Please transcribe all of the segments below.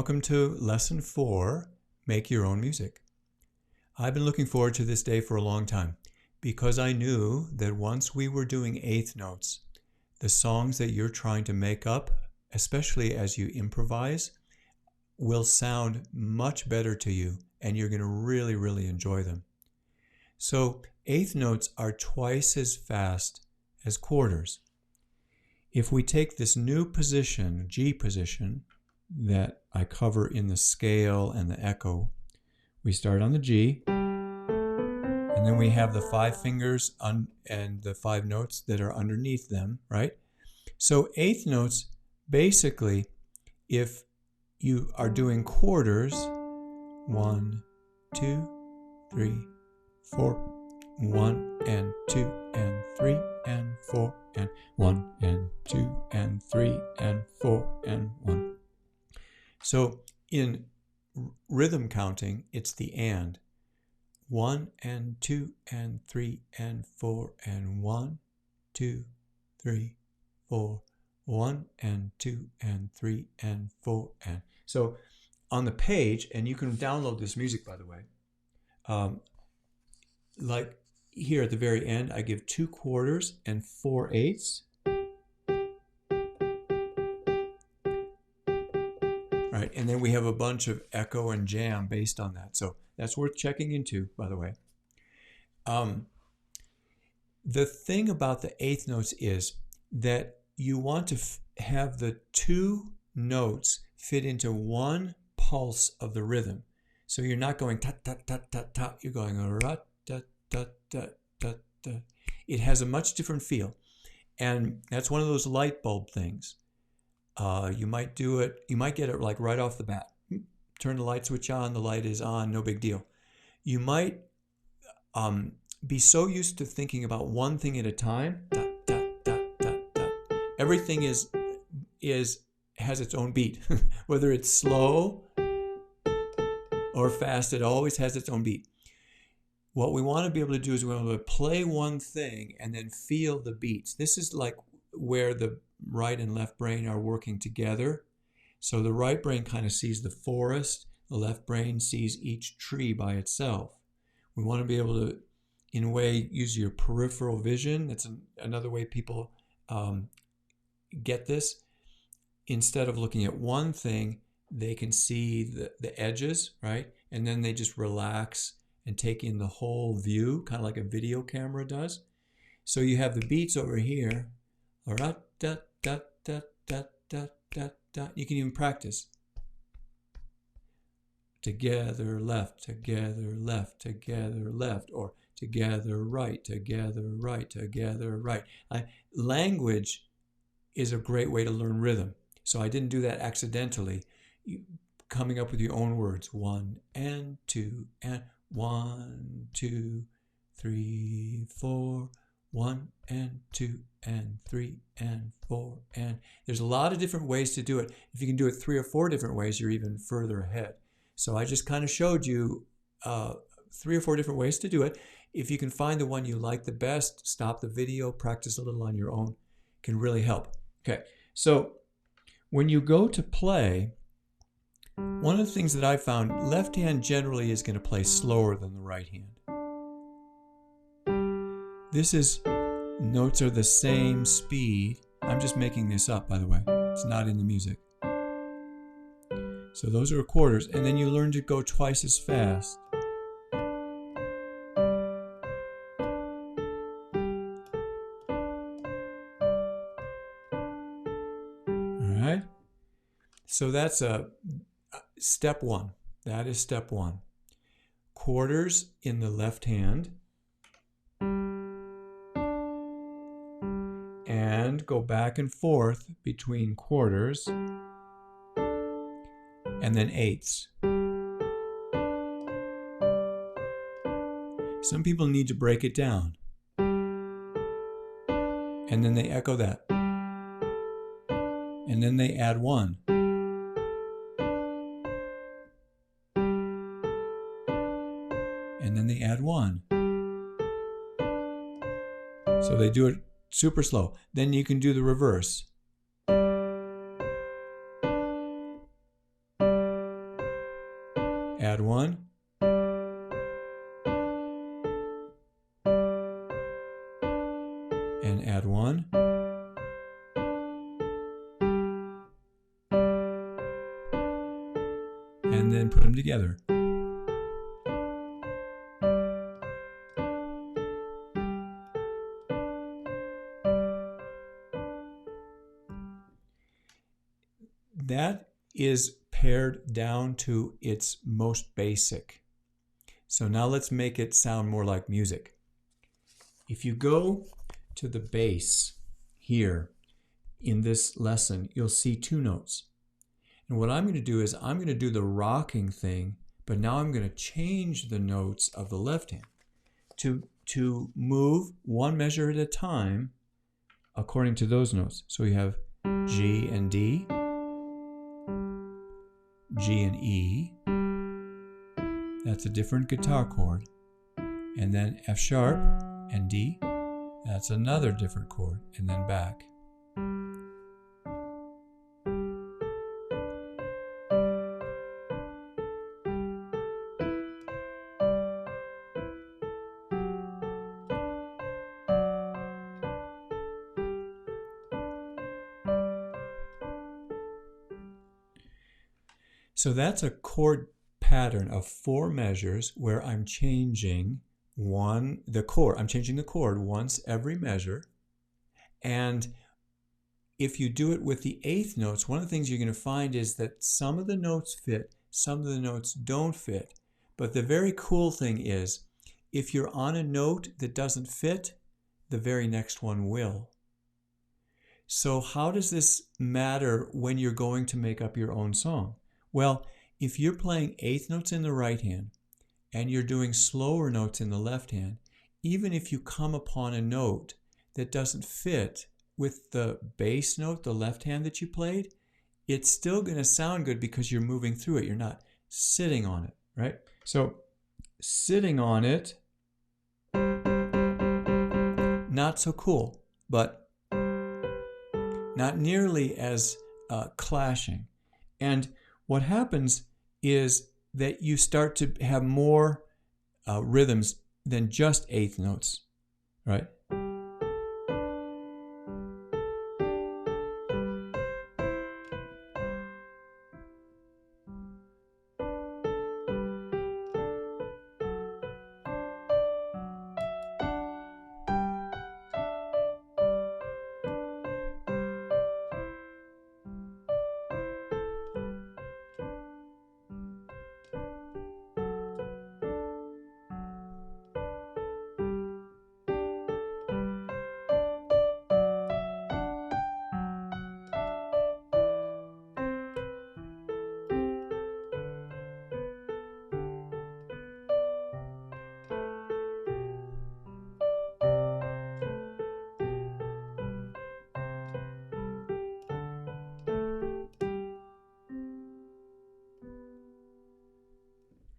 welcome to Lesson 4, Make Your Own Music. I've been looking forward to this day for a long time because I knew that once we were doing eighth notes, the songs that you're trying to make up, especially as you improvise, will sound much better to you and you're going to really, really enjoy them. So eighth notes are twice as fast as quarters. If we take this new position, G position, that I cover in the scale and the echo, we start on the G, and then we have the 5 fingers and the 5 notes that are underneath them, right? So eighth notes, basically, if you are doing quarters, 1, 2, 3, 4, 1 and 2 and 3 and 4 and 1 and 2 and 3 and 4 and 1. So in rhythm counting, it's the and. 1 and 2 and 3 and 4 and 1, 2, 3, 4, 1 and 2 and 3 and 4 and. So on the page, and you can download this music, by the way, like here at the very end, I give 2 quarters and 4 eighths. Right, and then we have a bunch of echo and jam based on that. So that's worth checking into, by the way. The thing about the eighth notes is that you want to have the 2 notes fit into one pulse of the rhythm. So you're not going ta ta ta ta ta. You're going ra ta ta ta ta ta. It has a much different feel, and that's one of those light bulb things. You might do it, you might get it like right off the bat. Turn the light switch on, the light is on, no big deal. You might be so used to thinking about one thing at a time. Da, da, da, da, da. Everything has its own beat. Whether it's slow or fast, it always has its own beat. What we want to be able to do is we want to play one thing and then feel the beats. This is like where the right and left brain are working together. So the right brain kind of sees the forest, the left brain sees each tree by itself. We want to be able to, in a way, use your peripheral vision. That's another way people get this. Instead of looking at one thing, they can see the edges, right? And then they just relax and take in the whole view, kind of like a video camera does. So you have the beats over here. Da, da, da, da, da, da, da. You can even practice. Together, left, together, left, together, left, or together, right, together, right, together, right. Language is a great way to learn rhythm. So I didn't do that accidentally. Coming up with your own words. 1 and 2 and 1, 2, 3, 4. 1 and 2 and 3 and 4 and. There's a lot of different ways to do it. If you can do it 3 or 4 different ways, you're even further ahead. So I just kind of showed you 3 or 4 different ways to do it. If you can find the one you like the best, stop the video, practice a little on your own. It can really help. Okay, so when you go to play, one of the things that I found, left hand generally is going to play slower than the right hand. This is, notes are the same speed. I'm just making this up, by the way. It's not in the music. So those are quarters, and then you learn to go twice as fast. All right? So that's step 1. That is step 1. Quarters in the left hand. And go back and forth between quarters and then eighths. Some people need to break it down. And then they echo that. And then they add 1. And then they add 1. So they do it super slow. Then you can do the reverse. add one, and add one, and then put them together. That is pared down to its most basic. So now let's make it sound more like music. If you go to the bass here in this lesson, you'll see two notes. And what I'm going to do is I'm going to do the rocking thing, but now I'm going to change the notes of the left hand to move one measure at a time according to those notes. So we have G and D, G and E, that's a different guitar chord, and then F sharp and D, that's another different chord, and then back. So that's a chord pattern of 4 measures where I'm changing the chord. I'm changing the chord once every measure. And if you do it with the eighth notes, one of the things you're going to find is that some of the notes fit, some of the notes don't fit. But the very cool thing is, if you're on a note that doesn't fit, the very next one will. So how does this matter when you're going to make up your own song? Well, if you're playing eighth notes in the right hand and you're doing slower notes in the left hand, even if you come upon a note that doesn't fit with the bass note, the left hand that you played, it's still going to sound good because you're moving through it. You're not sitting on it, right? So sitting on it, not so cool, but not nearly as clashing. And what happens is that you start to have more rhythms than just eighth notes, right?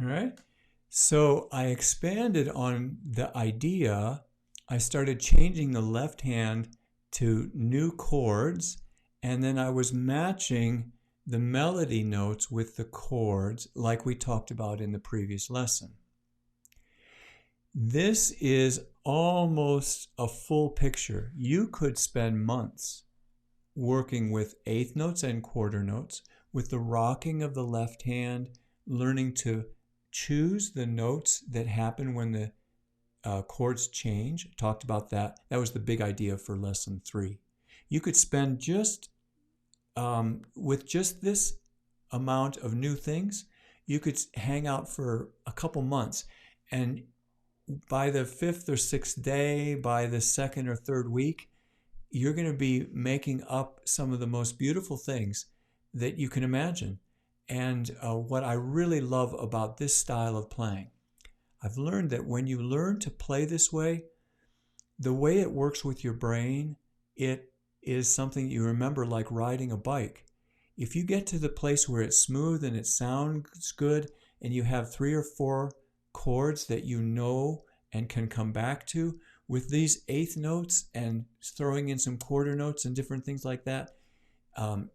All right. So I expanded on the idea. I started changing the left hand to new chords, and then I was matching the melody notes with the chords like we talked about in the previous lesson. This is almost a full picture. You could spend months working with eighth notes and quarter notes, with the rocking of the left hand, learning to choose the notes that happen when the chords change. Talked about that. That was the big idea for lesson 3. You could spend with just this amount of new things, you could hang out for a couple months, and by the 5th or 6th day, by the 2nd or 3rd week, you're going to be making up some of the most beautiful things that you can imagine. And what I really love about this style of playing, I've learned that when you learn to play this way, the way it works with your brain, it is something you remember like riding a bike. If you get to the place where it's smooth and it sounds good, and you have 3 or 4 chords that you know and can come back to, with these eighth notes and throwing in some quarter notes and different things like that,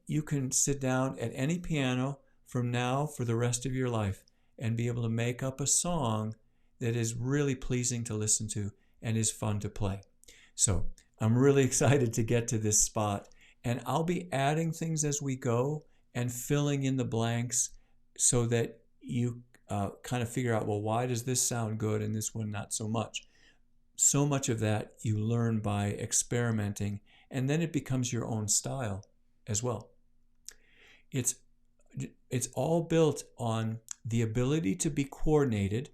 you can sit down at any piano from now for the rest of your life and be able to make up a song that is really pleasing to listen to and is fun to play. So I'm really excited to get to this spot, and I'll be adding things as we go and filling in the blanks so that you kind of figure out, well, why does this sound good and this one not so much? So much of that you learn by experimenting, and then it becomes your own style as well. It's all built on the ability to be coordinated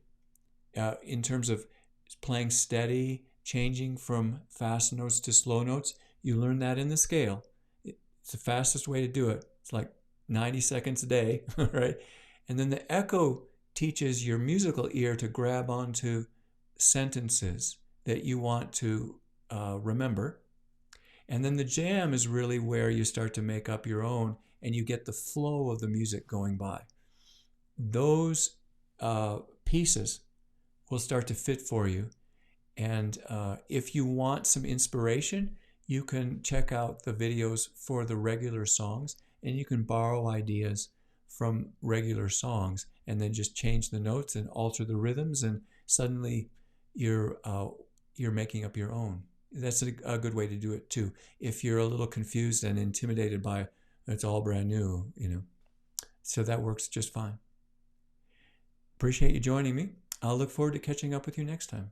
in terms of playing steady, changing from fast notes to slow notes. You learn that in the scale. It's the fastest way to do it. It's like 90 seconds a day, right? And then the echo teaches your musical ear to grab onto sentences that you want to remember. And then the jam is really where you start to make up your own and you get the flow of the music going by. Those pieces will start to fit for you. And if you want some inspiration, you can check out the videos for the regular songs, and you can borrow ideas from regular songs and then just change the notes and alter the rhythms, and suddenly you're making up your own. That's a good way to do it too. If you're a little confused and intimidated by it's all brand new, So that works just fine. Appreciate you joining me. I'll look forward to catching up with you next time.